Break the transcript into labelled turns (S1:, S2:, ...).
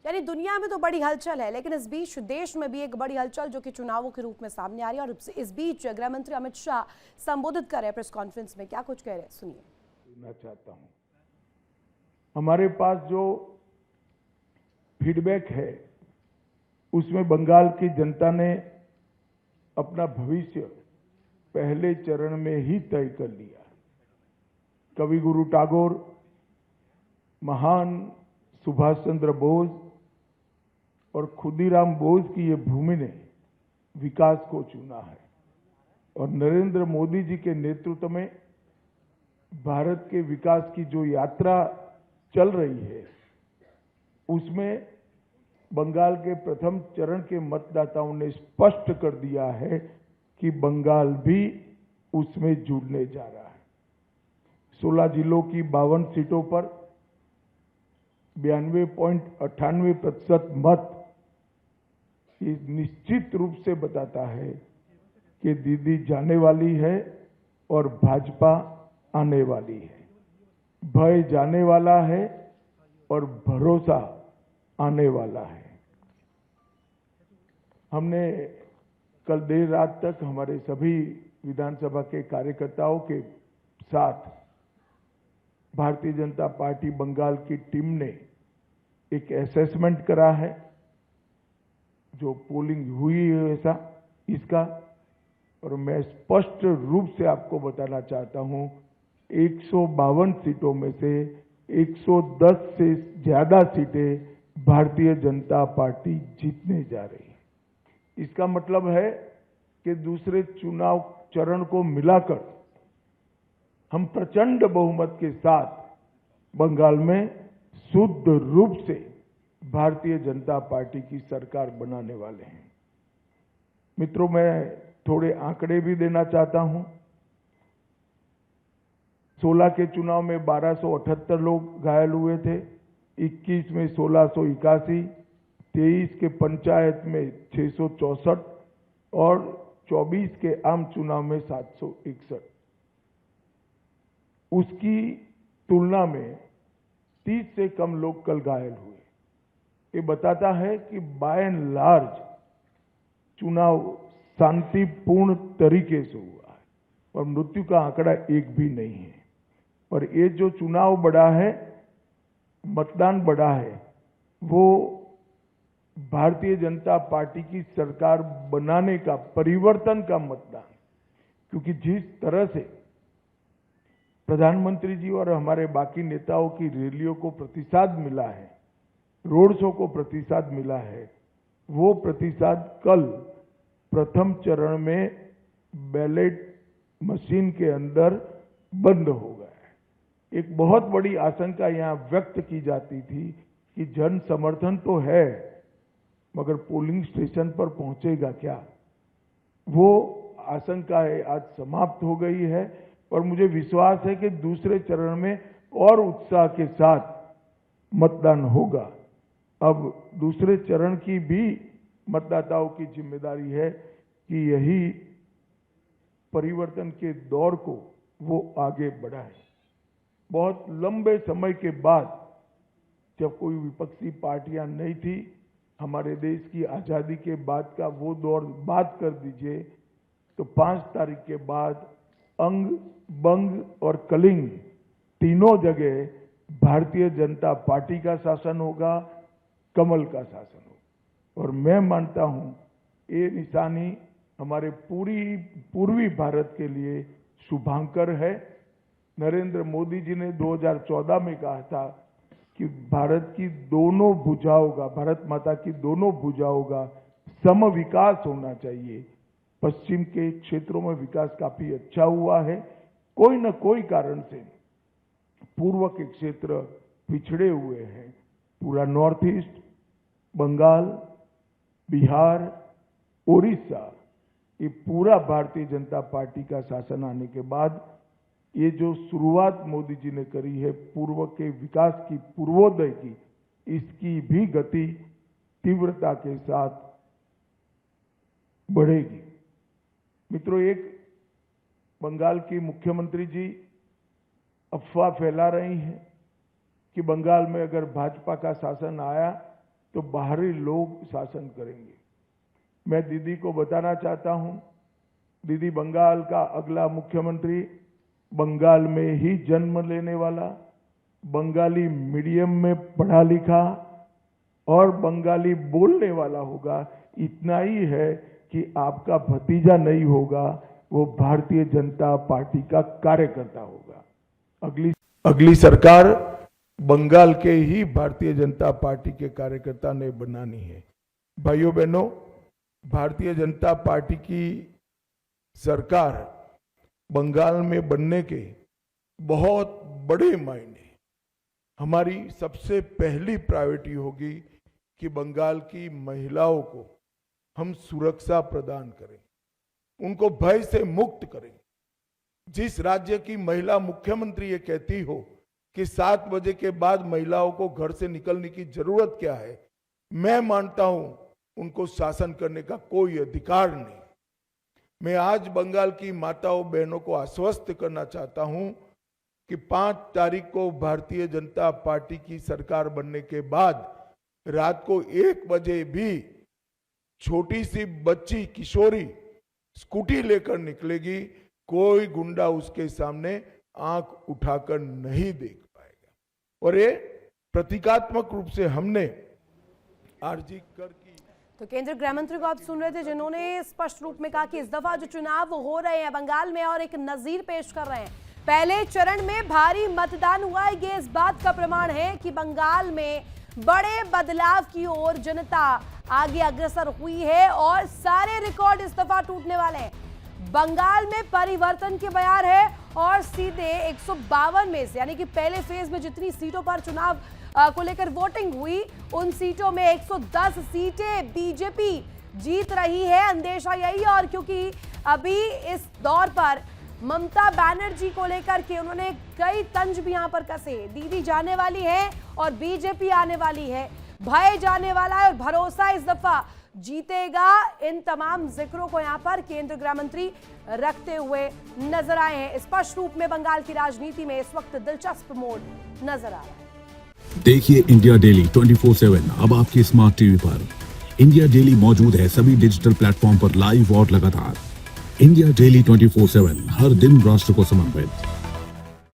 S1: यानी दुनिया में तो बड़ी हलचल है, लेकिन इस बीच देश में भी एक बड़ी हलचल जो कि चुनावों के रूप में सामने आ रही है। और इस बीच गृह मंत्री अमित शाह संबोधित कर रहे हैं प्रेस कॉन्फ्रेंस में। क्या कुछ कह रहे हैं, सुनिए।
S2: मैं चाहता हूं, हमारे पास जो फीडबैक है उसमें बंगाल की जनता ने अपना भविष्य पहले चरण में ही तय कर लिया। कवि गुरु टैगोर, महान सुभाष चंद्र बोस और खुदीराम बोस की ये भूमि ने विकास को चुना है और नरेंद्र मोदी जी के नेतृत्व में भारत के विकास की जो यात्रा चल रही है उसमें बंगाल के प्रथम चरण के मतदाताओं ने स्पष्ट कर दिया है कि बंगाल भी उसमें जुड़ने जा रहा है। 16 जिलों की 52 सीटों पर 92.98% मत ये निश्चित रूप से बताता है कि दीदी जाने वाली है और भाजपा आने वाली है। भय जाने वाला है और भरोसा आने वाला है। हमने कल देर रात तक हमारे सभी विधानसभा के कार्यकर्ताओं के साथ भारतीय जनता पार्टी बंगाल की टीम ने एक असेसमेंट करा है, जो पोलिंग हुई है ऐसा इसका, और मैं स्पष्ट रूप से आपको बताना चाहता हूं 152 सीटों में से 110 से ज्यादा सीटें भारतीय जनता पार्टी जीतने जा रही है। इसका मतलब है कि दूसरे चुनाव चरण को मिलाकर हम प्रचंड बहुमत के साथ बंगाल में शुद्ध रूप से भारतीय जनता पार्टी की सरकार बनाने वाले हैं। मित्रों, मैं थोड़े आंकड़े भी देना चाहता हूं। 16 के चुनाव में 1278 लोग घायल हुए थे, 21 में 1681, 23 के पंचायत में 664 और 24 के आम चुनाव में 761। उसकी तुलना में 30 से कम लोग कल घायल हुए। ये बताता है कि बाय एंड लार्ज चुनाव शांतिपूर्ण तरीके से हुआ है और मृत्यु का आंकड़ा एक भी नहीं है। और ये जो चुनाव बढ़ा है, मतदान बढ़ा है, वो भारतीय जनता पार्टी की सरकार बनाने का, परिवर्तन का मतदान। क्योंकि जिस तरह से प्रधानमंत्री जी और हमारे बाकी नेताओं की रैलियों को प्रतिसाद मिला है, रोड शो को प्रतिसाद मिला है, वो प्रतिसाद कल प्रथम चरण में बैलेट मशीन के अंदर बंद हो गया है। एक बहुत बड़ी आशंका यहां व्यक्त की जाती थी कि जन समर्थन तो है मगर पोलिंग स्टेशन पर पहुंचेगा क्या। वो आशंका आज समाप्त हो गई है और मुझे विश्वास है कि दूसरे चरण में और उत्साह के साथ मतदान होगा। अब दूसरे चरण की भी मतदाताओं की जिम्मेदारी है कि यही परिवर्तन के दौर को वो आगे बढ़ाए। बहुत लंबे समय के बाद जब कोई विपक्षी पार्टियां नहीं थी, हमारे देश की आजादी के बाद का वो दौर बात कर दीजिए, तो 5 तारीख के बाद अंग, बंग और कलिंग तीनों जगह भारतीय जनता पार्टी का शासन होगा, कमल का शासन होगा। और मैं मानता हूं ये निशानी हमारे पूर्वी भारत के लिए शुभांकर है। नरेंद्र मोदी जी ने 2014 में कहा था कि भारत की दोनों भुजाओं का, भारत माता की दोनों भुजाओं का सम विकास होना चाहिए। पश्चिम के क्षेत्रों में विकास काफी अच्छा हुआ है, कोई न कोई कारण से पूर्व के क्षेत्र पिछड़े हुए हैं। पूरा नॉर्थ ईस्ट, बंगाल, बिहार, उड़ीसा, ये पूरा भारतीय जनता पार्टी का शासन आने के बाद ये जो शुरुआत मोदी जी ने करी है पूर्व के विकास की, पूर्वोदय की, इसकी भी गति तीव्रता के साथ बढ़ेगी। मित्रों, एक बंगाल की मुख्यमंत्री जी अफवाह फैला रही हैं कि बंगाल में अगर भाजपा का शासन आया तो बाहरी लोग शासन करेंगे। मैं दीदी को बताना चाहता हूं, दीदी बंगाल का अगला मुख्यमंत्री बंगाल में ही जन्म लेने वाला, बंगाली मीडियम में पढ़ा लिखा और बंगाली बोलने वाला होगा। इतना ही है कि आपका भतीजा नहीं होगा, वो भारतीय जनता पार्टी का कार्यकर्ता होगा। अगली सरकार बंगाल के ही भारतीय जनता पार्टी के कार्यकर्ता ने बनानी है। भाइयों बहनों, भारतीय जनता पार्टी की सरकार बंगाल में बनने के बहुत बड़े मायने। हमारी सबसे पहली प्रायोरिटी होगी कि बंगाल की महिलाओं को हम सुरक्षा प्रदान करें, उनको भय से मुक्त करें। जिस राज्य की महिला मुख्यमंत्री ये कहती हो कि 7 बजे के बाद महिलाओं को घर से निकलने की जरूरत क्या है, मैं मानता हूं उनको शासन करने का कोई अधिकार नहीं। मैं आज बंगाल की माताओं बहनों को आश्वस्त करना चाहता हूं कि 5 तारीख को भारतीय जनता पार्टी की सरकार बनने के बाद रात को 1 बजे भी छोटी सी बच्ची किशोरी स्कूटी लेकर निकलेगी, कोई गुंडा उसके सामने आंख उठाकर नहीं देख पाएगा। और ये प्रतीकात्मक रूप से हमने आरजी कर की।
S1: तो केंद्रीय गृह मंत्री को आप सुन रहे थे, जिन्होंने स्पष्ट रूप में कहा कि इस दफा जो चुनाव हो रहे हैं बंगाल में और एक नजीर पेश कर रहे हैं। पहले चरण में भारी मतदान हुआ है, ये इस बात का प्रमाण है कि बंगाल में बड़े बदलाव की ओर जनता आगे अग्रसर हुई है और सारे रिकॉर्ड इस दफा टूटने वाले हैं। बंगाल में परिवर्तन के बयार है और सीधे 152 में से, यानी कि पहले फेज में जितनी सीटों पर चुनाव को लेकर वोटिंग हुई, उन सीटों में 110 सीटें बीजेपी जीत रही है। अंदेशा यही, और क्योंकि अभी इस दौर पर ममता बनर्जी को लेकर के उन्होंने कई तंज भी यहां पर कसे। दीदी जाने वाली है और बीजेपी आने वाली है, भय जाने वाला है और भरोसा इस दफा जीतेगा। इन तमाम जिक्रों को यहां पर केंद्रीय गृह मंत्री रखते हुए नजर आए हैं। स्पष्ट रूप में बंगाल की राजनीति में इस वक्त दिलचस्प मोड़ नजर आ रहा है।
S3: देखिए इंडिया डेली 24/7 अब आपके स्मार्ट टीवी पर। इंडिया डेली मौजूद है सभी डिजिटल प्लेटफॉर्म पर लाइव और लगातार। इंडिया डेली 24/7 हर दिन राष्ट्र को समर्पित।